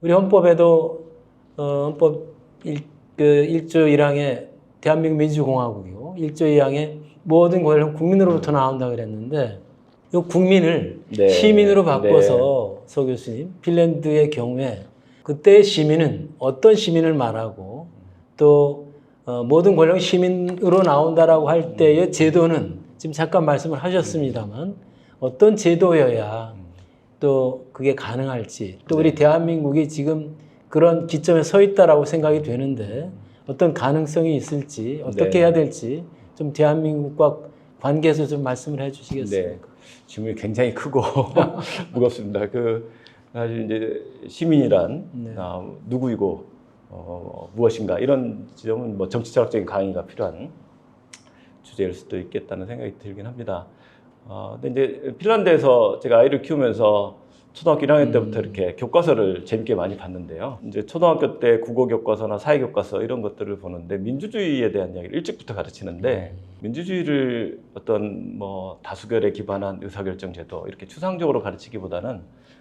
우리 헌법에도 헌법 1조 1항에 대한민국 민주공화국이고 1조 2항에 모든 권력은 국민으로부터 나온다 그랬는데 이 국민을 네. 시민으로 바꿔서 서 교수님 핀란드의 경우에 그때 시민은 어떤 시민을 말하고 또 모든 권력은 시민으로 나온다라고 할 때의 제도는 지금 잠깐 말씀을 하셨습니다만 어떤 제도여야 또 그게 가능할지 또 우리 대한민국이 지금 그런 기점에 서 있다라고 생각이 되는데 어떤 가능성이 있을지 어떻게 해야 될지 좀 대한민국과 관계에서 좀 말씀을 해주시겠습니까? 네. 질문이 굉장히 크고 무겁습니다. 사실 이제 시민이란 누구이고 무엇인가 이런 지점은 뭐 정치철학적인 강의가 필요한 주제일 수도 있겠다는 생각이 들긴 합니다. 근데 이제 핀란드에서 제가 아이를 키우면서 초등학교 1학년 때부터 이렇게 교과서를 재밌게 많이 봤는데요. 이제 초등학교 때 국어 교과서나 사회 교과서 이런 것들을 보는데 민주주의에 대한 이야기를 일찍부터 가르치는데 민주주의를 어떤 뭐 다수결에 기반한 의사결정 제도 이렇게 추상적으로 가르치기보다는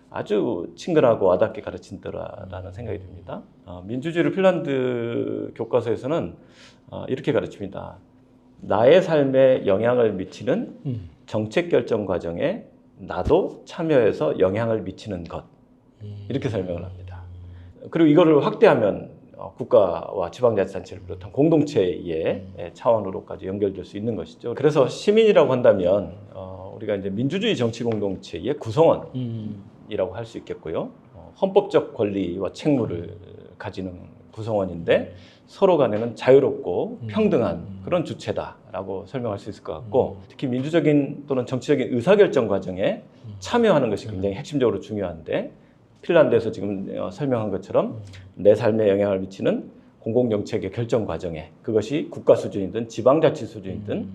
아주 친근하고 와닿게 가르친다라는 생각이 듭니다. 민주주의를 핀란드 교과서에서는 이렇게 가르칩니다. 나의 삶에 영향을 미치는 정책 결정 과정에 나도 참여해서 영향을 미치는 것 이렇게 설명을 합니다. 그리고 이거를 확대하면 국가와 지방자치단체를 비롯한 공동체의 차원으로까지 연결될 수 있는 것이죠. 그래서 시민이라고 한다면 우리가 이제 민주주의 정치 공동체의 구성원이라고 할 수 있겠고요. 헌법적 권리와 책무를 가지는 구성원인데 서로 간에는 자유롭고 평등한 그런 주체다라고 설명할 수 있을 것 같고 특히 민주적인 또는 정치적인 의사결정 과정에 참여하는 것이 굉장히 핵심적으로 중요한데 핀란드에서 지금 설명한 것처럼 내 삶에 영향을 미치는 공공정책의 결정 과정에 그것이 국가 수준이든 지방자치 수준이든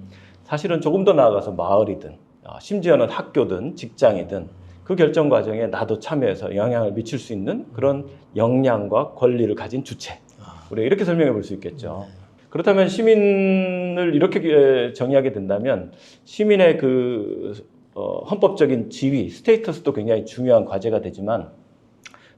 사실은 조금 더 나아가서 마을이든 심지어는 학교든 직장이든 그 결정 과정에 나도 참여해서 영향을 미칠 수 있는 그런 역량과 권리를 가진 주체 우리가 이렇게 설명해 볼 수 있겠죠. 그렇다면 시민을 이렇게 정의하게 된다면 시민의 헌법적인 지위, 스테이터스도 굉장히 중요한 과제가 되지만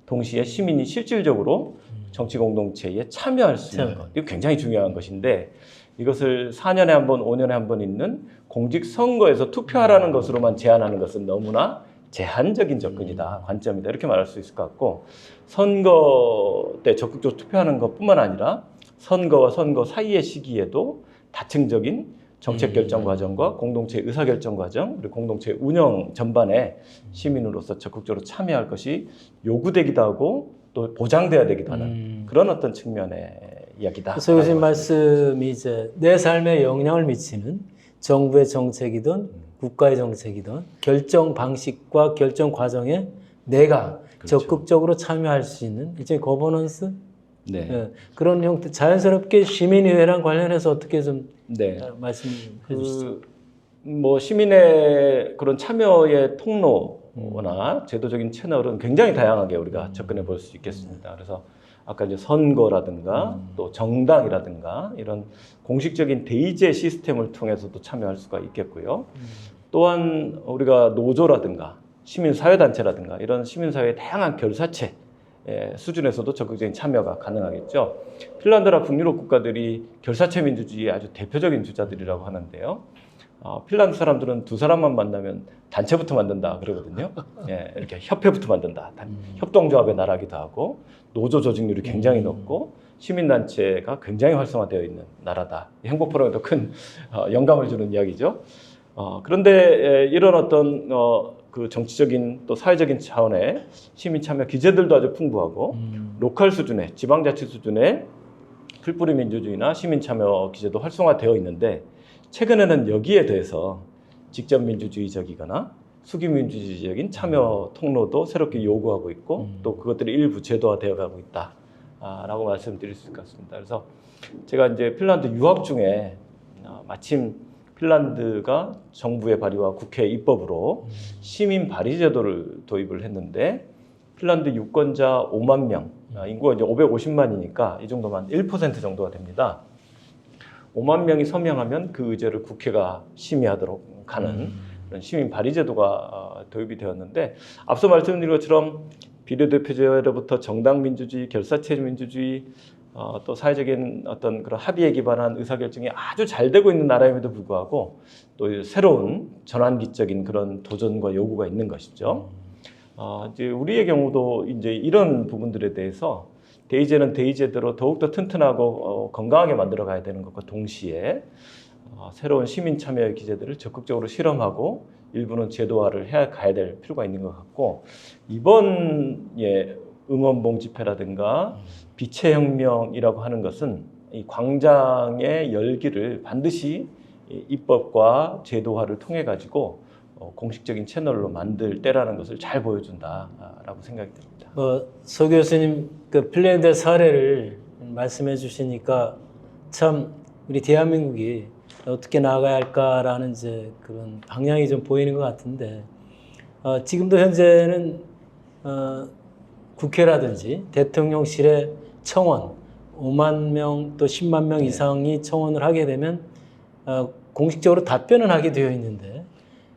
동시에 시민이 실질적으로 정치 공동체에 참여할 수 있는 것, 이거 굉장히 중요한 것인데 이것을 4년에 한 번, 5년에 한 번 있는 공직선거에서 투표하라는 것으로만 제한하는 것은 너무나 제한적인 접근이다, 관점이다 이렇게 말할 수 있을 것 같고 선거 때 적극적으로 투표하는 것뿐만 아니라 선거와 선거 사이의 시기에도 다층적인 정책 결정 과정과 공동체 의사결정 과정 그리고 공동체 운영 전반에 시민으로서 적극적으로 참여할 것이 요구되기도 하고 또 보장돼야 되기도 하는 그런 어떤 측면의 이야기다. 그래서 교수님 말씀이 이제 내 삶에 영향을 미치는 정부의 정책이든 국가의 정책이든 결정 방식과 결정 과정에 내가 그렇죠. 적극적으로 참여할 수 있는 일종의 거버넌스 그런 형태 자연스럽게 시민의회랑 관련해서 어떻게 좀 말씀해 주시죠. 뭐 시민의 그런 참여의 통로나 제도적인 채널은 굉장히 다양하게 우리가 접근해 볼 수 있겠습니다. 그래서 아까 이제 선거라든가 또 정당이라든가 이런 공식적인 대의제 시스템을 통해서도 참여할 수가 있겠고요. 또한 우리가 노조라든가 시민사회단체라든가 이런 시민사회의 다양한 결사체 수준에서도 적극적인 참여가 가능하겠죠. 핀란드나 북유럽 국가들이 결사체 민주주의의 아주 대표적인 주자들이라고 하는데요. 핀란드 사람들은 두 사람만 만나면 단체부터 만든다 그러거든요. 이렇게 협회부터 만든다. 협동조합의 나라기도 하고 노조 조직률이 굉장히 높고 시민단체가 굉장히 활성화되어 있는 나라다. 행복포럼에도 큰 영감을 주는 이야기죠. 그런데 이런 어떤 그 정치적인 또 사회적인 차원의 시민 참여 기제들도 아주 풍부하고 로컬 수준의 지방자치 수준의 풀뿌리 민주주의나 시민 참여 기제도 활성화되어 있는데 최근에는 여기에 대해서 직접 민주주의적이거나 수기 민주주의적인 참여 통로도 새롭게 요구하고 있고 또 그것들이 일부 제도화되어 가고 있다라고 말씀드릴 수 있을 것 같습니다. 그래서 제가 이제 핀란드 유학 중에 마침 핀란드가 정부의 발의와 국회 입법으로 시민 발의 제도를 도입을 했는데 핀란드 유권자 5만 명, 인구가 이제 550만이니까 이 정도만 1% 정도가 됩니다. 5만 명이 서명하면 그 의제를 국회가 심의하도록 하는 그런 시민 발의 제도가 도입이 되었는데 앞서 말씀드린 것처럼 비례대표제로부터 정당 민주주의, 결사체 민주주의, 또 사회적인 어떤 그런 합의에 기반한 의사결정이 아주 잘 되고 있는 나라임에도 불구하고 또 새로운 전환기적인 그런 도전과 요구가 있는 것이죠. 이제 우리의 경우도 이제 이런 부분들에 대해서 대의제는 대의제대로 더욱더 튼튼하고 건강하게 만들어 가야 되는 것과 동시에 새로운 시민 참여의 기제들을 적극적으로 실험하고 일부는 제도화를 해 가야 될 필요가 있는 것 같고 이번 응원봉 집회라든가 빛의 혁명이라고 하는 것은 이 광장의 열기를 반드시 입법과 제도화를 통해 가지고 공식적인 채널로 만들 때라는 것을 잘 보여준다라고 생각이 듭니다. 서 교수님 그 핀란드 사례를 말씀해 주시니까 참 우리 대한민국이 어떻게 나아가야 할까라는 이제 그런 방향이 좀 보이는 것 같은데 지금도 현재는 국회라든지 대통령실의 청원 5만 명 또 10만 명 이상이 청원을 하게 되면 공식적으로 답변은 하게 되어 있는데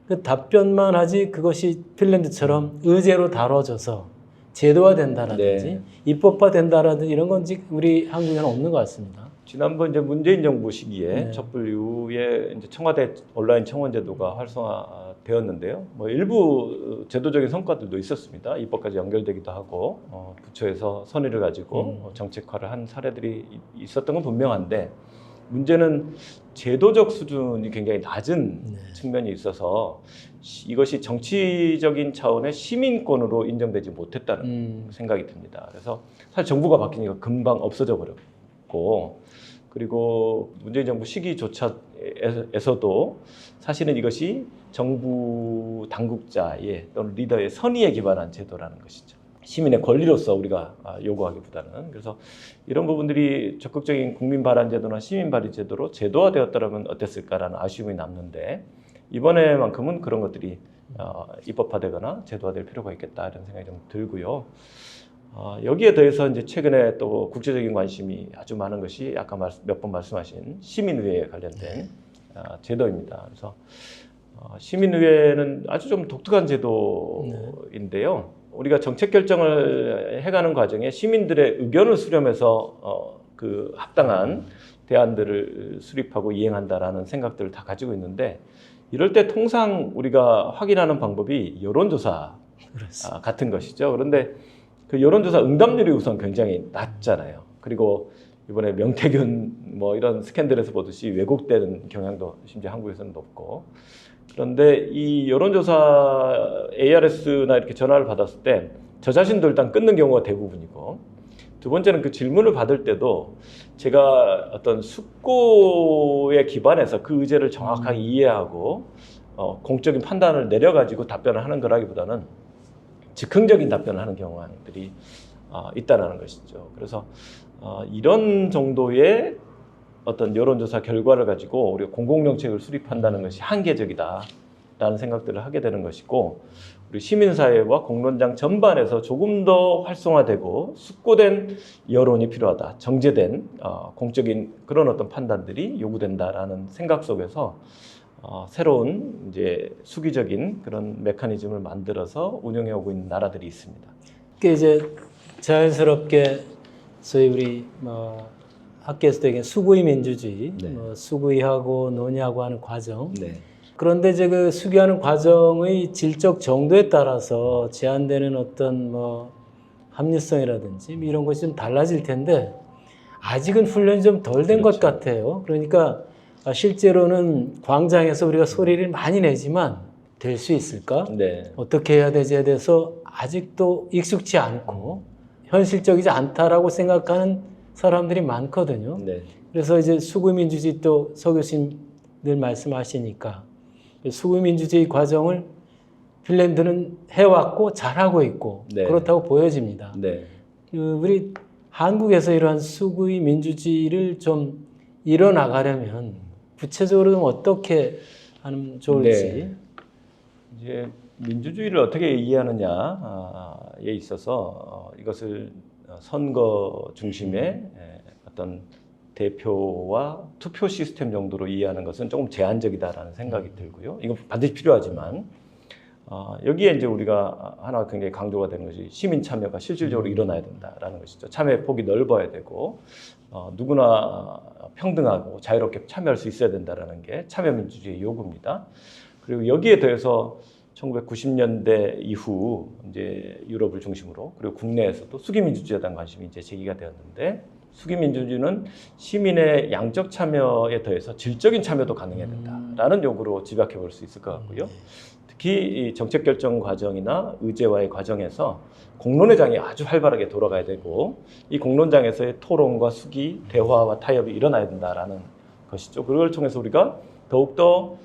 그 답변만 하지 그것이 핀란드처럼 의제로 다뤄져서 제도화된다라든지 입법화된다라든지 이런 건 우리 한국에는 없는 것 같습니다. 지난번 이제 문재인 정부 시기에 촛불 이후에 이제 청와대 온라인 청원 제도가 활성화되었는데요. 뭐 일부 제도적인 성과들도 있었습니다. 입법까지 연결되기도 하고 부처에서 선의를 가지고 정책화를 한 사례들이 있었던 건 분명한데 문제는 제도적 수준이 굉장히 낮은 측면이 있어서 이것이 정치적인 차원의 시민권으로 인정되지 못했다는 생각이 듭니다. 그래서 사실 정부가 바뀌니까 금방 없어져 버렸고 그리고 문재인 정부 시기조차에서도 사실은 이것이 정부 당국자의 또는 리더의 선의에 기반한 제도라는 것이죠. 시민의 권리로서 우리가 요구하기보다는. 그래서 이런 부분들이 적극적인 국민 발안 제도나 시민 발의 제도로 제도화되었더라면 어땠을까라는 아쉬움이 남는데 이번에만큼은 그런 것들이 입법화되거나 제도화될 필요가 있겠다 이런 생각이 좀 들고요. 여기에 더해서 이제 최근에 또 국제적인 관심이 아주 많은 것이 아까 몇 번 말씀하신 시민의회에 관련된 제도입니다. 그래서 시민의회는 아주 좀 독특한 제도인데요. 우리가 정책 결정을 해가는 과정에 시민들의 의견을 수렴해서 그 합당한 대안들을 수립하고 이행한다라는 생각들을 다 가지고 있는데 이럴 때 통상 우리가 확인하는 방법이 여론조사 같은 것이죠. 그런데 그 여론조사 응답률이 우선 굉장히 낮잖아요. 그리고 이번에 명태균 뭐 이런 스캔들에서 보듯이 왜곡되는 경향도 심지어 한국에서는 높고 그런데 이 여론조사 ARS나 이렇게 전화를 받았을 때 저 자신도 일단 끊는 경우가 대부분이고 두 번째는 그 질문을 받을 때도 제가 어떤 숙고에 기반해서 그 의제를 정확하게 이해하고 공적인 판단을 내려가지고 답변을 하는 거라기보다는 즉흥적인 답변을 하는 경우들이 있다는 것이죠. 그래서 이런 정도의 어떤 여론조사 결과를 가지고 우리가 공공정책을 수립한다는 것이 한계적이다라는 생각들을 하게 되는 것이고 우리 시민사회와 공론장 전반에서 조금 더 활성화되고 숙고된 여론이 필요하다. 정제된 공적인 그런 어떤 판단들이 요구된다라는 생각 속에서 새로운 이제 수기적인 그런 메커니즘을 만들어서 운영해 오고 있는 나라들이 있습니다. 그게 이제 자연스럽게 소위 우리 학계에서도 얘기하는 수구의 민주주의, 수구의하고 논의하고 하는 과정. 그런데 이제 그 수기하는 과정의 질적 정도에 따라서 제한되는 어떤 합리성이라든지 이런 것이 좀 달라질 텐데 아직은 훈련이 좀 덜 된 것 같아요. 그러니까 실제로는 광장에서 우리가 소리를 많이 내지만 될 수 있을까? 어떻게 해야 되지에 대해서 아직도 익숙치 않고 현실적이지 않다라고 생각하는 사람들이 많거든요. 그래서 이제 수구민주주의 또 서 교수님 늘 말씀하시니까 수구민주주의 과정을 핀란드는 해왔고 잘하고 있고 그렇다고 보여집니다. 우리 한국에서 이러한 수구의 민주주의를 좀 이뤄나가려면 구체적으로 좀 어떻게 하면 좋을지. 이제 민주주의를 어떻게 이해하느냐에 있어서 이것을 선거 중심의 어떤 대표와 투표 시스템 정도로 이해하는 것은 조금 제한적이다라는 생각이 들고요. 이건 반드시 필요하지만 여기에 이제 우리가 하나 굉장히 강조가 되는 것이 시민 참여가 실질적으로 일어나야 된다라는 것이죠. 참여의 폭이 넓어야 되고 누구나 평등하고 자유롭게 참여할 수 있어야 된다라는 게 참여민주주의의 요구입니다. 그리고 여기에 더해서 1990년대 이후 이제 유럽을 중심으로 그리고 국내에서도 수기민주주의에 대한 관심이 이제 제기가 되었는데 수기민주주의는 시민의 양적 참여에 더해서 질적인 참여도 가능해야 된다라는 요구로 집약해 볼 수 있을 것 같고요. 특히 이 정책 결정 과정이나 의제화의 과정에서 공론회장이 아주 활발하게 돌아가야 되고 이 공론장에서의 토론과 수기, 대화와 타협이 일어나야 된다라는 것이죠. 그걸 통해서 우리가 더욱더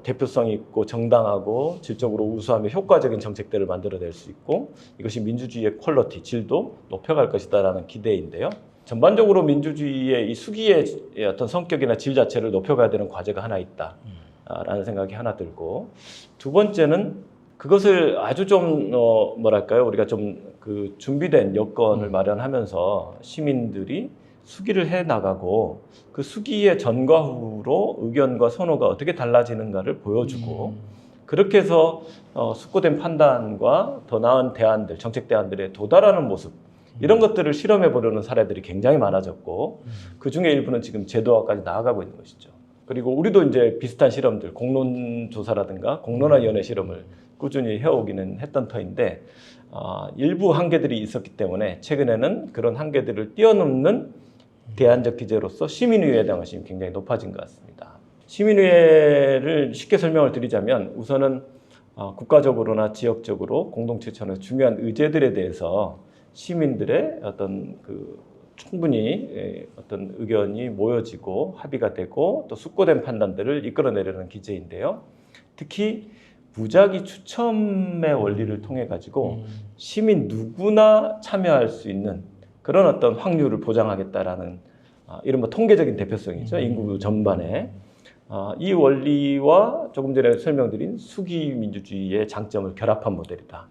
대표성 있고 정당하고 질적으로 우수하며 효과적인 정책들을 만들어낼 수 있고 이것이 민주주의의 퀄리티, 질도 높여갈 것이다라는 기대인데요. 전반적으로 민주주의의 이 수기의 어떤 성격이나 질 자체를 높여가야 되는 과제가 하나 있다라는 생각이 하나 들고 두 번째는 그것을 아주 좀 뭐랄까요 우리가 좀 그 준비된 여건을 마련하면서 시민들이 수기를 해 나가고 그 수기의 전과 후로 의견과 선호가 어떻게 달라지는가를 보여주고 그렇게 해서 숙고된 판단과 더 나은 대안들, 정책 대안들에 도달하는 모습 이런 것들을 실험해 보려는 사례들이 굉장히 많아졌고 그 중에 일부는 지금 제도화까지 나아가고 있는 것이죠. 그리고 우리도 이제 비슷한 실험들, 공론조사라든가 공론화위원회 실험을 꾸준히 해오기는 했던 터인데 일부 한계들이 있었기 때문에 최근에는 그런 한계들을 뛰어넘는 대안적 기제로서 시민의회에 대한 관심이 굉장히 높아진 것 같습니다. 시민의회를 쉽게 설명을 드리자면 우선은 국가적으로나 지역적으로 공동체 차원에서 중요한 의제들에 대해서 시민들의 어떤 충분히 어떤 의견이 모여지고 합의가 되고 또 숙고된 판단들을 이끌어내려는 기제인데요. 특히 무작위 추첨의 원리를 통해 가지고 시민 누구나 참여할 수 있는 그런 어떤 확률을 보장하겠다라는 이른바 통계적인 대표성이죠. 인구 전반에. 이 원리와 조금 전에 설명드린 수기민주주의의 장점을 결합한 모델이다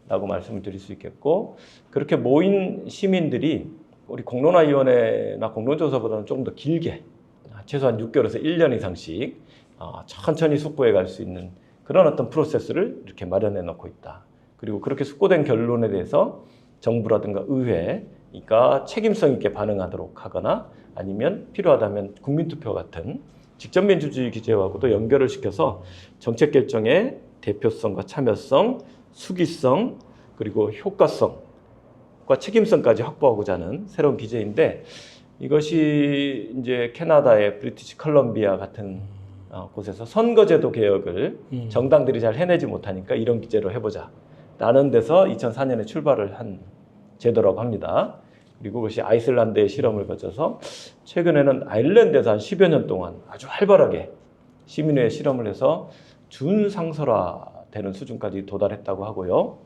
라고 말씀을 드릴 수 있겠고 그렇게 모인 시민들이 우리 공론화위원회나 공론조사보다는 조금 더 길게 최소한 6개월에서 1년 이상씩 천천히 숙고해 갈 수 있는 그런 어떤 프로세스를 이렇게 마련해 놓고 있다. 그리고 그렇게 숙고된 결론에 대해서 정부라든가 의회가 책임성 있게 반응하도록 하거나 아니면 필요하다면 국민투표 같은 직접민주주의 기제하고도 연결을 시켜서 정책 결정의 대표성과 참여성, 수기성, 그리고 효과성과 책임성까지 확보하고자 하는 새로운 기제인데 이것이 이제 캐나다의 브리티시 컬럼비아 같은 곳에서 선거제도 개혁을 정당들이 잘 해내지 못하니까 이런 기제로 해보자 라는 데서 2004년에 출발을 한 제도라고 합니다. 그리고 그것이 아이슬란드의 실험을 거쳐서 최근에는 아일랜드에서 한 10여 년 동안 아주 활발하게 시민회의 실험을 해서 준상설화되는 수준까지 도달했다고 하고요.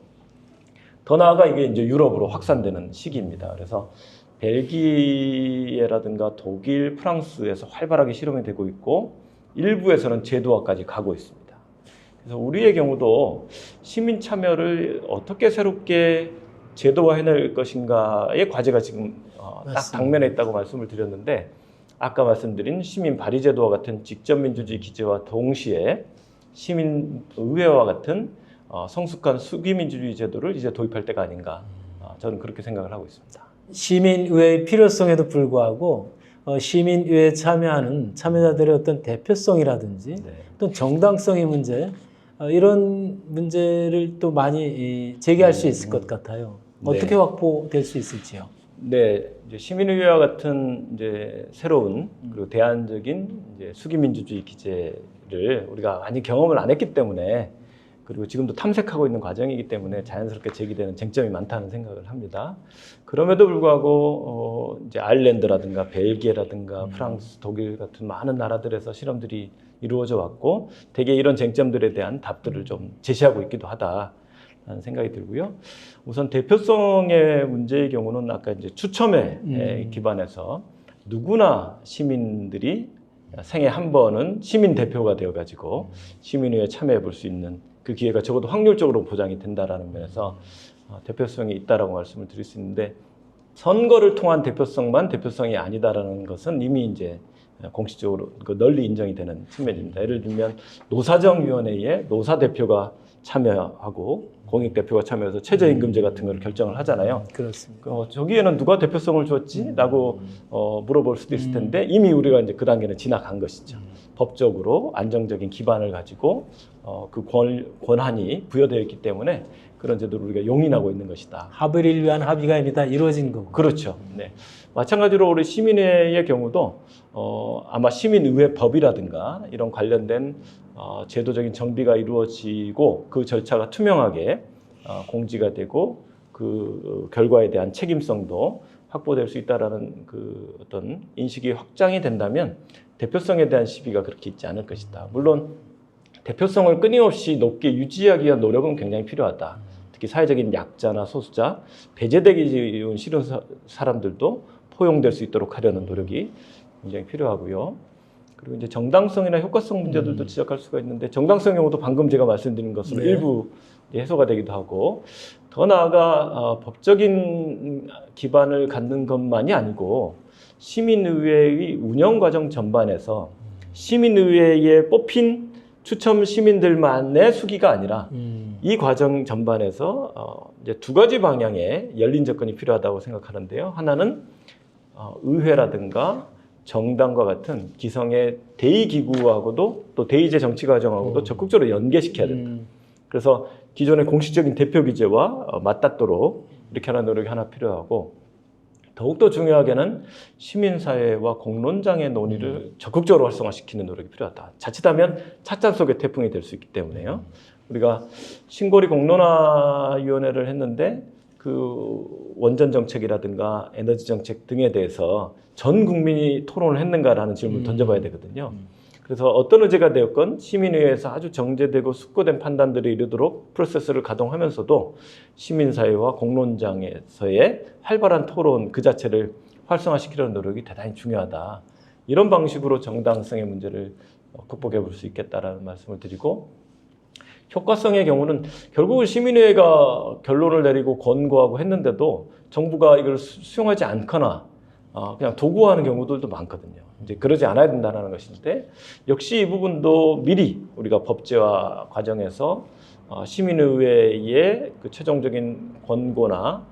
더 나아가 이게 이제 유럽으로 확산되는 시기입니다. 그래서 벨기에라든가 독일, 프랑스에서 활발하게 실험이 되고 있고 일부에서는 제도화까지 가고 있습니다. 그래서 우리의 경우도 시민 참여를 어떻게 새롭게 제도화해낼 것인가의 과제가 지금 딱 당면에 있다고 말씀을 드렸는데 아까 말씀드린 시민 발의 제도와 같은 직접 민주주의 기제와 동시에 시민 의회와 같은 성숙한 수기 민주주의 제도를 이제 도입할 때가 아닌가 저는 그렇게 생각을 하고 있습니다. 시민의회의 필요성에도 불구하고 시민의회에 참여하는 참여자들의 어떤 대표성이라든지 또 정당성의 문제 이런 문제를 또 많이 제기할 수 있을 것 같아요. 어떻게 확보될 수 있을지요? 네, 이제 시민의회와 같은 이제 새로운 그리고 대안적인 이제 수기민주주의 기제를 우리가 많이 경험을 안 했기 때문에 그리고 지금도 탐색하고 있는 과정이기 때문에 자연스럽게 제기되는 쟁점이 많다는 생각을 합니다. 그럼에도 불구하고 이제 아일랜드라든가 벨기에라든가 프랑스, 독일 같은 많은 나라들에서 실험들이 이루어져 왔고 대개 이런 쟁점들에 대한 답들을 좀 제시하고 있기도 하다라는 생각이 들고요. 우선 대표성의 문제의 경우는 아까 이제 추첨에 기반해서 누구나 시민들이 생애 한 번은 시민 대표가 되어가지고 시민회에 참여해 볼 수 있는 그 기회가 적어도 확률적으로 보장이 된다라는 면에서 대표성이 있다라고 말씀을 드릴 수 있는데 선거를 통한 대표성만 대표성이 아니다라는 것은 이미 이제 공식적으로 널리 인정이 되는 측면입니다. 예를 들면 노사정위원회에 노사 대표가 참여하고 공익 대표가 참여해서 최저임금제 같은 걸 결정을 하잖아요. 그렇습니다. 저기에는 누가 대표성을 줬지? 라고 물어볼 수도 있을 텐데 이미 우리가 이제 그 단계는 지나간 것이죠. 법적으로 안정적인 기반을 가지고 그 권한이 부여되어 있기 때문에 그런 제도를 우리가 용인하고 있는 것이다. 합의를 위한 합의가 이미 다 이루어진 거고. 그렇죠. 네. 마찬가지로 우리 시민회의 경우도 아마 시민의회법이라든가 이런 관련된 제도적인 정비가 이루어지고 그 절차가 투명하게 공지가 되고 그 결과에 대한 책임성도 확보될 수 있다라는 그 어떤 인식이 확장이 된다면 대표성에 대한 시비가 그렇게 있지 않을 것이다. 물론 대표성을 끊임없이 높게 유지하기 위한 노력은 굉장히 필요하다. 특히 사회적인 약자나 소수자, 배제되기 싫은 사람들도 포용될 수 있도록 하려는 노력이 굉장히 필요하고요. 그리고 이제 정당성이나 효과성 문제들도 지적할 수가 있는데 정당성 경우도 방금 제가 말씀드린 것으로 네. 일부 해소가 되기도 하고 더 나아가 법적인 기반을 갖는 것만이 아니고 시민의회의 운영 과정 전반에서 시민의회에 뽑힌 추첨 시민들만의 수기가 아니라 이 과정 전반에서 이제 두 가지 방향의 열린 접근이 필요하다고 생각하는데요. 하나는 의회라든가 정당과 같은 기성의 대의기구하고도 또 대의제 정치 과정하고도 적극적으로 연계시켜야 된다. 그래서 기존의 공식적인 대표 기제와 맞닿도록 이렇게 하는 노력이 하나 필요하고 더욱더 중요하게는 시민사회와 공론장의 논의를 적극적으로 활성화시키는 노력이 필요하다. 자칫하면 찻잔 속의 태풍이 될 수 있기 때문에요. 우리가 신고리 공론화위원회를 했는데 그 원전 정책이라든가 에너지 정책 등에 대해서 전 국민이 토론을 했는가라는 질문을 던져봐야 되거든요. 그래서 어떤 의제가 되었건 시민의회에서 아주 정제되고 숙고된 판단들이 이르도록 프로세스를 가동하면서도 시민사회와 공론장에서의 활발한 토론 그 자체를 활성화시키려는 노력이 대단히 중요하다. 이런 방식으로 정당성의 문제를 극복해 볼 수 있겠다라는 말씀을 드리고 효과성의 경우는 결국은 시민회가 결론을 내리고 권고하고 했는데도 정부가 이걸 수용하지 않거나 그냥 도구화하는 경우들도 많거든요. 이제 그러지 않아야 된다는 것인데 역시 이 부분도 미리 우리가 법제화 과정에서 시민의회의 그 최종적인 권고나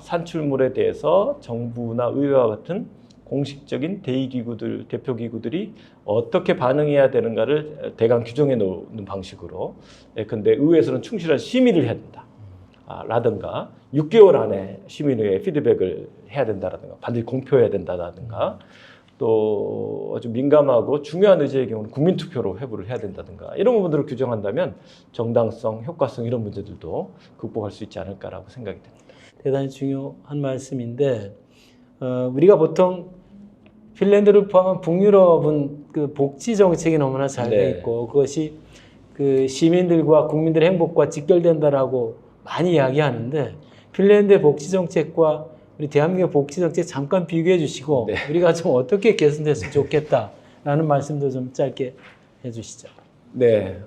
산출물에 대해서 정부나 의회와 같은 공식적인 대의기구들, 대표기구들이 어떻게 반응해야 되는가를 대강 규정해 놓는 방식으로 근데 의회에서는 충실한 심의를 해야 된다. 라든가 6개월 안에 시민의회 피드백을 해야 된다라든가 반드시 공표해야 된다라든가 또 아주 민감하고 중요한 의제의 경우는 국민투표로 회부를 해야 된다든가 이런 부분들을 규정한다면 정당성, 효과성 이런 문제들도 극복할 수 있지 않을까라고 생각이 됩니다. 대단히 중요한 말씀인데 우리가 보통 핀란드를 포함한 북유럽은 그 복지 정책이 너무나 잘 돼 있고 그것이 그 시민들과 국민들의 행복과 직결된다라고 많이 이야기하는데 핀란드의 복지 정책과 우리 대한민국의 복지 정책 잠깐 비교해 주시고 우리가 좀 어떻게 개선됐으면 좋겠다라는 말씀도 좀 짧게 해주시죠. 네.